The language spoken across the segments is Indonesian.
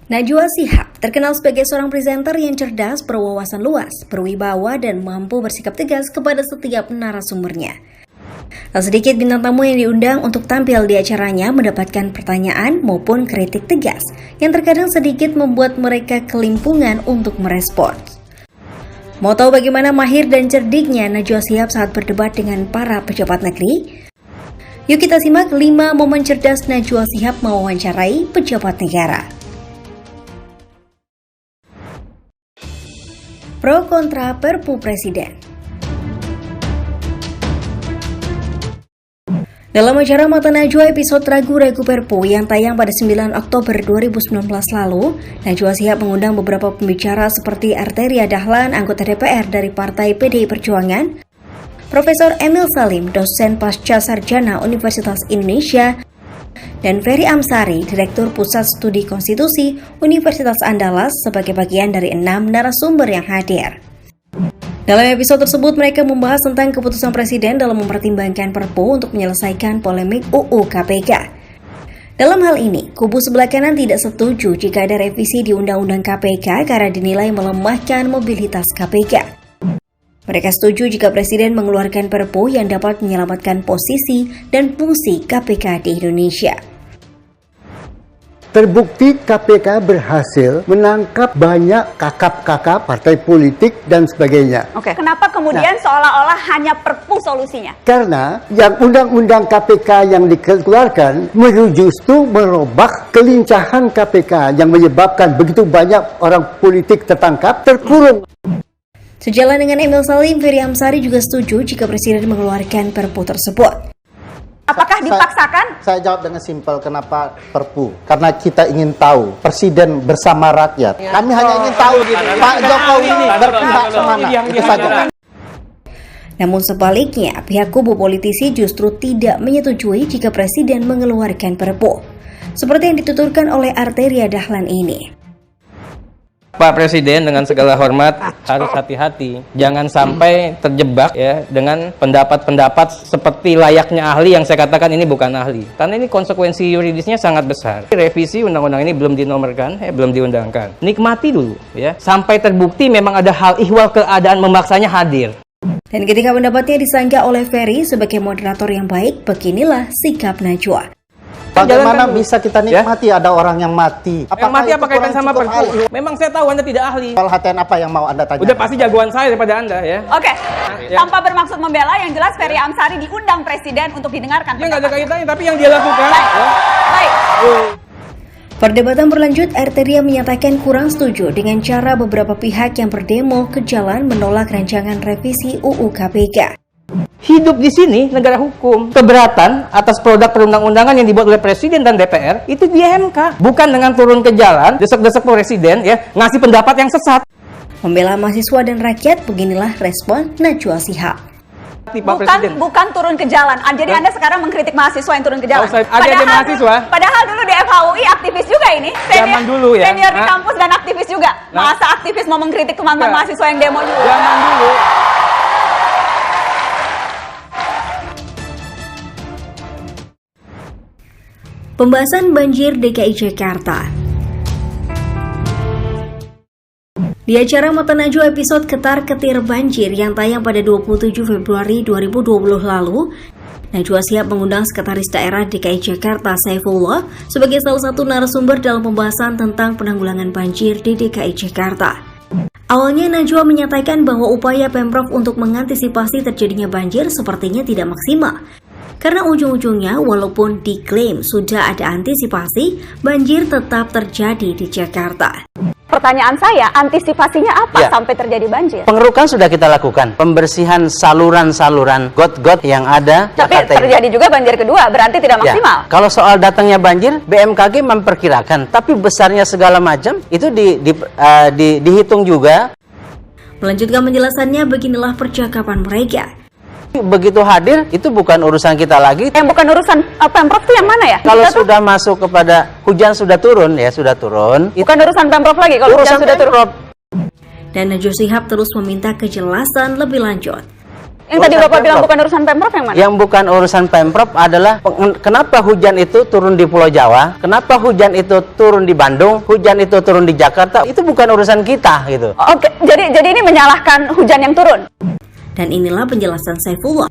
Najwa Shihab terkenal sebagai seorang presenter yang cerdas, berwawasan luas, berwibawa, dan mampu bersikap tegas kepada setiap narasumbernya. Tak sedikit bintang tamu yang diundang untuk tampil di acaranya mendapatkan pertanyaan maupun kritik tegas yang terkadang sedikit membuat mereka kelimpungan untuk merespons. Mau tahu bagaimana mahir dan cerdiknya Najwa Shihab saat berdebat dengan para pejabat negeri? Yuk kita simak 5 momen cerdas Najwa Shihab mewawancarai pejabat negara. Pro kontra Perpu Presiden. Dalam acara Mata Najwa episode Ragu-Ragu Perpu yang tayang pada 9 Oktober 2019 lalu, Najwa Shihab mengundang beberapa pembicara seperti Arteria Dahlan, anggota DPR dari Partai PDI Perjuangan, Profesor Emil Salim, dosen pasca sarjana Universitas Indonesia, dan Ferry Amsari, Direktur Pusat Studi Konstitusi Universitas Andalas sebagai bagian dari 6 narasumber yang hadir. Dalam episode tersebut, mereka membahas tentang keputusan Presiden dalam mempertimbangkan Perpu untuk menyelesaikan polemik UU KPK. Dalam hal ini, kubu sebelah kanan tidak setuju jika ada revisi di Undang-Undang KPK karena dinilai melemahkan mobilitas KPK. Mereka setuju jika Presiden mengeluarkan Perpu yang dapat menyelamatkan posisi dan fungsi KPK di Indonesia. Terbukti KPK berhasil menangkap banyak kakap-kakap partai politik dan sebagainya. Oke. Kenapa kemudian seolah-olah hanya Perpu solusinya? Karena yang undang-undang KPK yang dikeluarkan justru merubah kelincahan KPK yang menyebabkan begitu banyak orang politik tertangkap, terkurung. Sejalan dengan Emil Salim, Ferry Amsari juga setuju jika Presiden mengeluarkan Perpu tersebut. Apakah dipaksakan? Saya jawab dengan simpel, kenapa Perpu? Karena kita ingin tahu Presiden bersama rakyat. Kami hanya ingin tahu Pak Jokowi ini berpihak kemana. Itu saja. Namun sebaliknya, pihak kubu politisi justru tidak menyetujui jika Presiden mengeluarkan Perpu. Seperti yang dituturkan oleh Arteria Dahlan ini. Pak Presiden dengan segala hormat harus hati-hati, jangan sampai terjebak ya dengan pendapat-pendapat seperti layaknya ahli yang saya katakan ini bukan ahli. Karena ini konsekuensi yuridisnya sangat besar. Revisi undang-undang ini belum dinomorkan, belum diundangkan. Nikmati dulu ya, sampai terbukti memang ada hal ihwal keadaan memaksanya hadir. Dan ketika pendapatnya disanggah oleh Ferry sebagai moderator yang baik, beginilah sikap Najwa. Bagaimana bisa kita nikmati ada orang yang mati? Yang mati apa kaitan sama Perpu? Memang saya tahu Anda tidak ahli. Soal HTN apa yang mau Anda tanya? Udah pasti jagoan saya daripada Anda ya. Oke. Tanpa bermaksud membela, yang jelas Ferry Amsari diundang Presiden untuk didengarkan. Ya nggak ada kaitannya, tapi yang dia lakukan. Baik. Perdebatan berlanjut, Arteria menyatakan kurang setuju dengan cara beberapa pihak yang berdemo ke jalan menolak rancangan revisi UU KPK. Hidup di sini negara hukum. Keberatan atas produk perundang-undangan yang dibuat oleh Presiden dan DPR itu di MK, bukan dengan turun ke jalan desek-desek Presiden ya ngasih pendapat yang sesat. Membela mahasiswa dan rakyat, beginilah respon Najwa Shihab. Bukan turun ke jalan. Jadi Anda sekarang mengkritik mahasiswa yang turun ke jalan. Ada mahasiswa. Padahal dulu di FHUI aktivis juga ini. Zaman dulu ya. Senior di kampus dan aktivis juga. Masa aktivis mau mengkritik teman-teman mahasiswa yang demo juga. Zaman dulu. Pembahasan banjir DKI Jakarta. Di acara Mata Najwa episode Ketar-Ketir Banjir yang tayang pada 27 Februari 2020 lalu, Najwa Shihab mengundang Sekretaris Daerah DKI Jakarta Saifullah sebagai salah satu narasumber dalam pembahasan tentang penanggulangan banjir di DKI Jakarta. Awalnya Najwa menyatakan bahwa upaya Pemprov untuk mengantisipasi terjadinya banjir sepertinya tidak maksimal. Karena ujung-ujungnya walaupun diklaim sudah ada antisipasi, banjir tetap terjadi di Jakarta. Pertanyaan saya, antisipasinya apa sampai terjadi banjir? Pengerukan sudah kita lakukan, pembersihan saluran-saluran got-got yang ada. Tapi terjadi juga banjir kedua, berarti tidak maksimal. Ya, kalau soal datangnya banjir, BMKG memperkirakan, tapi besarnya segala macam itu dihitung juga. Melanjutkan penjelasannya, beginilah percakapan mereka. Begitu hadir, itu bukan urusan kita lagi. Yang bukan urusan Pemprov itu yang mana ya? Kalau sudah masuk kepada hujan sudah turun, ya sudah turun. Bukan urusan Pemprov lagi, kalau hujan sudah turun. Dan Najwa Shihab terus meminta kejelasan lebih lanjut. Yang tadi Bapak bilang bukan urusan Pemprov yang mana? Yang bukan urusan Pemprov adalah kenapa hujan itu turun di Pulau Jawa, kenapa hujan itu turun di Bandung, hujan itu turun di Jakarta, itu bukan urusan kita gitu. Oke, jadi ini menyalahkan hujan yang turun. Dan inilah penjelasan Saifullah.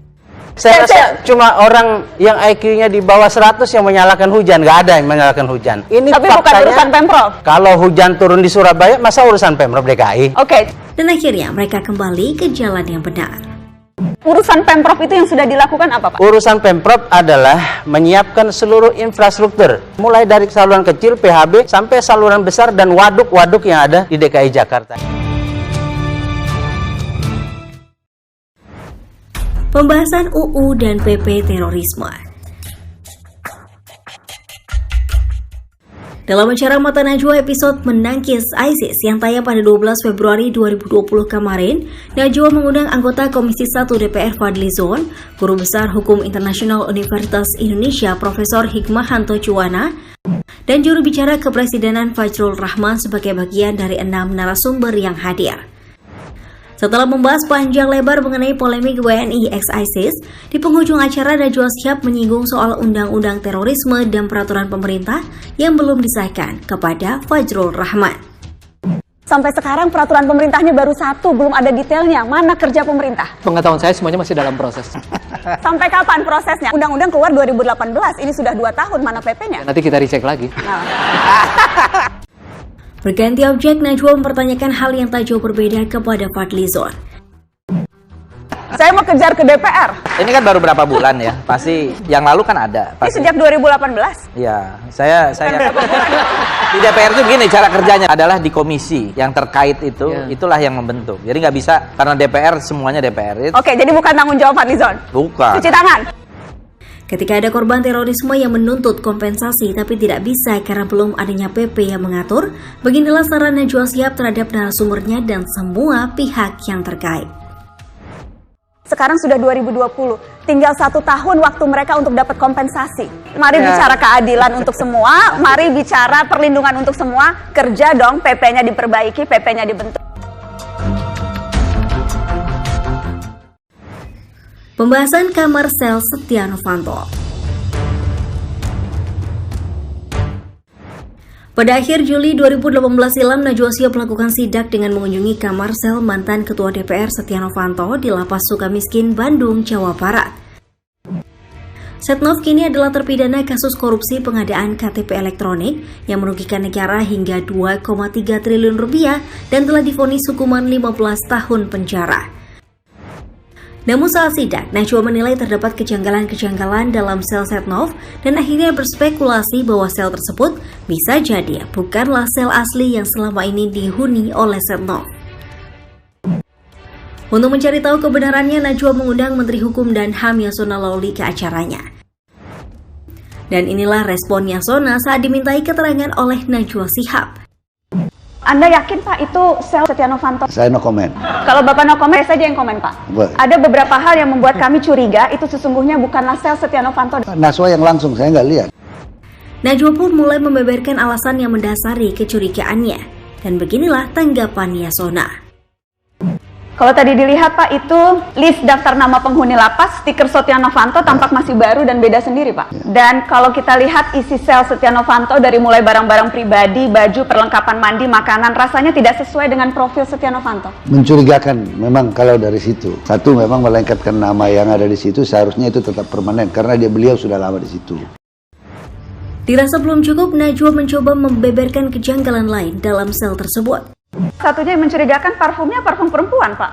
Saya rasa cuma orang yang IQ-nya di bawah 100 yang menyalahkan hujan, nggak ada yang menyalahkan hujan. Ini Tapi bukan faktanya, urusan Pemprov. kalau hujan turun di Surabaya, masa urusan Pemprov DKI? Oke, Dan akhirnya mereka kembali ke jalan yang benar. urusan Pemprov itu yang sudah dilakukan apa, Pak? Urusan Pemprov adalah menyiapkan seluruh infrastruktur, mulai dari saluran kecil PHB sampai saluran besar dan waduk-waduk yang ada di DKI Jakarta. Pembahasan UU dan PP terorisme. Dalam acara Mata Najwa episode Menangkis ISIS yang tayang pada 12 Februari 2020 kemarin, Najwa mengundang anggota Komisi 1 DPR Fadli Zon, Guru Besar Hukum Internasional Universitas Indonesia Profesor Hikmahanto Juwana, dan juru bicara Kepresidenan Fajrul Rahman sebagai bagian dari 6 narasumber yang hadir. Setelah membahas panjang lebar mengenai polemik WNI ex-ISIS, di penghujung acara Najwa Shihab menyinggung soal undang-undang terorisme dan peraturan pemerintah yang belum disahkan kepada Fajrul Rahman. Sampai sekarang peraturan pemerintahnya baru 1, belum ada detailnya. Mana kerja pemerintah? Pengetahuan saya semuanya masih dalam proses. Sampai kapan prosesnya? Undang-undang keluar 2018, ini sudah 2 tahun, mana PP-nya? Nanti kita recheck lagi. Berganti objek, Najwa mempertanyakan hal yang tak jauh berbeda kepada Fadli Zon. Saya mau kejar ke DPR. Ini kan baru berapa bulan ya? Pasti yang lalu kan ada. Ini Pasti. sejak 2018. Ya, saya di DPR itu gini cara kerjanya adalah di komisi yang terkait itu, itulah yang membentuk. Jadi nggak bisa karena DPR semuanya DPR. Oke, jadi bukan tanggung jawab Fadli Zon. Bukan. Cuci tangan. Ketika ada korban terorisme yang menuntut kompensasi tapi tidak bisa karena belum adanya PP yang mengatur, beginilah saran Najwa Shihab terhadap narasumbernya dan semua pihak yang terkait. Sekarang sudah 2020, tinggal 1 tahun waktu mereka untuk dapat kompensasi. Mari bicara keadilan untuk semua, mari bicara perlindungan untuk semua, kerja dong, PP-nya diperbaiki, PP-nya dibentuk. Pembahasan kamar sel Setia Novanto. Pada akhir Juli 2018 silam, Najwa Shihab melakukan sidak dengan mengunjungi kamar sel mantan Ketua DPR Setia Novanto di Lapas Sukamiskin, Bandung, Jawa Barat. Setnov kini adalah terpidana kasus korupsi pengadaan KTP elektronik yang merugikan negara hingga 2,3 triliun rupiah dan telah divonis hukuman 15 tahun penjara. Namun saat sidak, Najwa menilai terdapat kejanggalan-kejanggalan dalam sel Setnov dan akhirnya berspekulasi bahwa sel tersebut bisa jadi bukanlah sel asli yang selama ini dihuni oleh Setnov. Untuk mencari tahu kebenarannya, Najwa mengundang Menteri Hukum dan HAM Yasona Lawli ke acaranya. Dan inilah respon Yasona saat dimintai keterangan oleh Najwa Shihab. Anda yakin Pak itu sel Setia Novanto? Saya no comment. Kalau Bapak no comment, saya saja yang komen Pak. Boleh. Ada beberapa hal yang membuat kami curiga itu sesungguhnya bukanlah sel Setia Novanto. Najwa yang langsung, saya nggak lihat. Najwa pun mulai membeberkan alasan yang mendasari kecurigaannya. Dan beginilah tanggapan Yasona. Kalau tadi dilihat Pak, itu list daftar nama penghuni lapas, stiker Setia Novanto tampak masih baru dan beda sendiri Pak. Dan kalau kita lihat isi sel Setia Novanto dari mulai barang-barang pribadi, baju, perlengkapan mandi, makanan, rasanya tidak sesuai dengan profil Setia Novanto. Mencurigakan memang kalau dari situ. Satu, memang melengkapkan nama yang ada di situ, seharusnya itu tetap permanen karena beliau sudah lama di situ. Dirasa belum cukup, Najwa mencoba membeberkan kejanggalan lain dalam sel tersebut. Satunya yang mencurigakan parfumnya parfum perempuan Pak.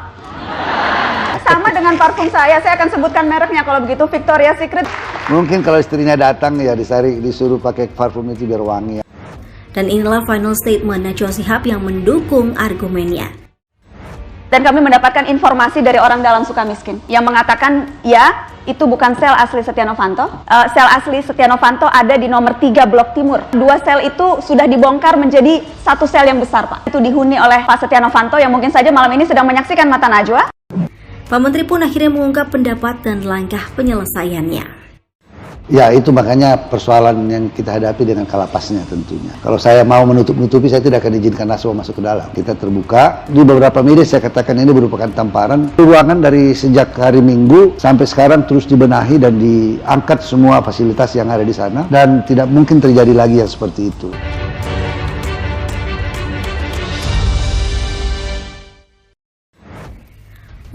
Sama dengan parfum saya akan sebutkan mereknya kalau begitu, Victoria's Secret. Mungkin kalau istrinya datang ya disuruh pakai parfum itu biar wangi. Dan inilah final statement Najwa Shihab yang mendukung argumennya. Dan kami mendapatkan informasi dari orang dalam Sukamiskin yang mengatakan ya, itu bukan sel asli Setia Novanto. Sel asli Setia Novanto ada di nomor 3 Blok Timur. 2 sel itu sudah dibongkar menjadi 1 sel yang besar Pak. Itu dihuni oleh Pak Setia Novanto yang mungkin saja malam ini sedang menyaksikan Mata Najwa. Pak Menteri pun akhirnya mengungkap pendapat dan langkah penyelesaiannya. Ya, itu makanya persoalan yang kita hadapi dengan kalapasnya tentunya. Kalau saya mau menutup-nutupi, saya tidak akan izinkan Naswa masuk ke dalam. Kita terbuka. Di beberapa media saya katakan ini merupakan tamparan. Ruangan dari sejak hari Minggu sampai sekarang terus dibenahi dan diangkat semua fasilitas yang ada di sana. Dan tidak mungkin terjadi lagi yang seperti itu.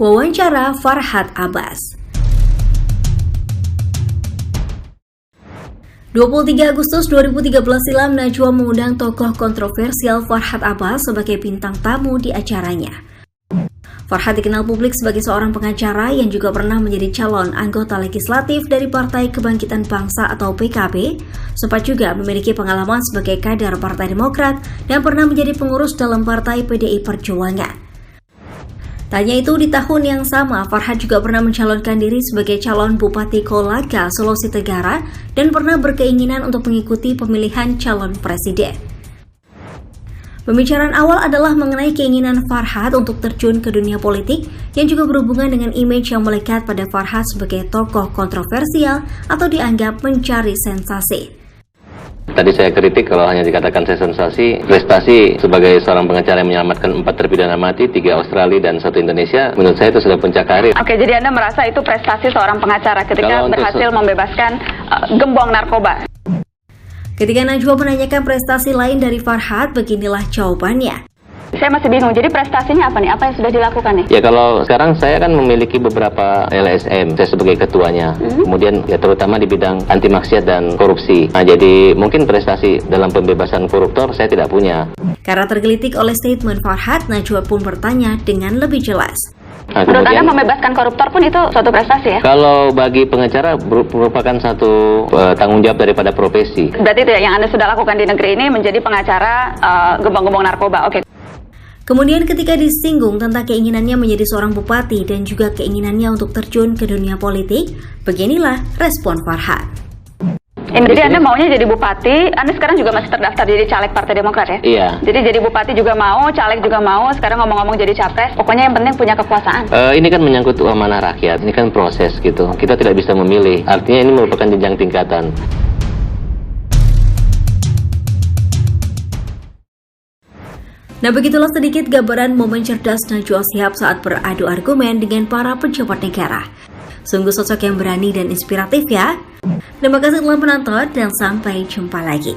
Wawancara Farhad Abbas. 23 Agustus 2013 silam, Najwa mengundang tokoh kontroversial Farhad Abbas sebagai bintang tamu di acaranya. Farhad dikenal publik sebagai seorang pengacara yang juga pernah menjadi calon anggota legislatif dari Partai Kebangkitan Bangsa atau PKB, sempat juga memiliki pengalaman sebagai kader Partai Demokrat dan pernah menjadi pengurus dalam Partai PDI Perjuangan. Tanya itu di tahun yang sama, Farhad juga pernah mencalonkan diri sebagai calon Bupati Kolaka, Sulawesi Tenggara, dan pernah berkeinginan untuk mengikuti pemilihan calon presiden. Pembicaraan awal adalah mengenai keinginan Farhad untuk terjun ke dunia politik yang juga berhubungan dengan image yang melekat pada Farhad sebagai tokoh kontroversial atau dianggap mencari sensasi. Tadi saya kritik kalau hanya dikatakan saya sensasi, prestasi sebagai seorang pengacara yang menyelamatkan 4 terpidana mati, 3 Australia dan 1 Indonesia, menurut saya itu sudah puncak karir. Oke, jadi Anda merasa itu prestasi seorang pengacara ketika berhasil membebaskan gembong narkoba? Ketika Najwa menanyakan prestasi lain dari Farhad, beginilah jawabannya. Saya masih bingung, jadi prestasinya apa nih? Apa yang sudah dilakukan nih? Ya kalau sekarang saya kan memiliki beberapa LSM, saya sebagai ketuanya. Kemudian ya terutama di bidang anti maksiat dan korupsi. Nah jadi mungkin prestasi dalam pembebasan koruptor saya tidak punya. Karena tergelitik oleh statement Farhad, Najwa pun bertanya dengan lebih jelas. Nah, menurut Anda membebaskan koruptor pun itu suatu prestasi ya? Kalau bagi pengacara merupakan satu tanggung jawab daripada profesi. Berarti itu ya, yang Anda sudah lakukan di negeri ini menjadi pengacara gembong-gembong narkoba. Oke. Kemudian ketika disinggung tentang keinginannya menjadi seorang bupati dan juga keinginannya untuk terjun ke dunia politik, beginilah respon Farhad. Jadi Anda maunya jadi bupati, Anda sekarang juga masih terdaftar jadi caleg Partai Demokrat ya? Iya. Jadi jadi bupati juga mau, caleg juga mau, sekarang ngomong-ngomong jadi capres, pokoknya yang penting punya kekuasaan. Ini kan menyangkut amanah rakyat, ini kan proses gitu, kita tidak bisa memilih, artinya ini merupakan jenjang tingkatan. Nah, begitulah sedikit gambaran momen cerdas Najwa Shihab saat beradu argumen dengan para pejabat negara. Sungguh sosok yang berani dan inspiratif ya. Terima kasih telah menonton dan sampai jumpa lagi.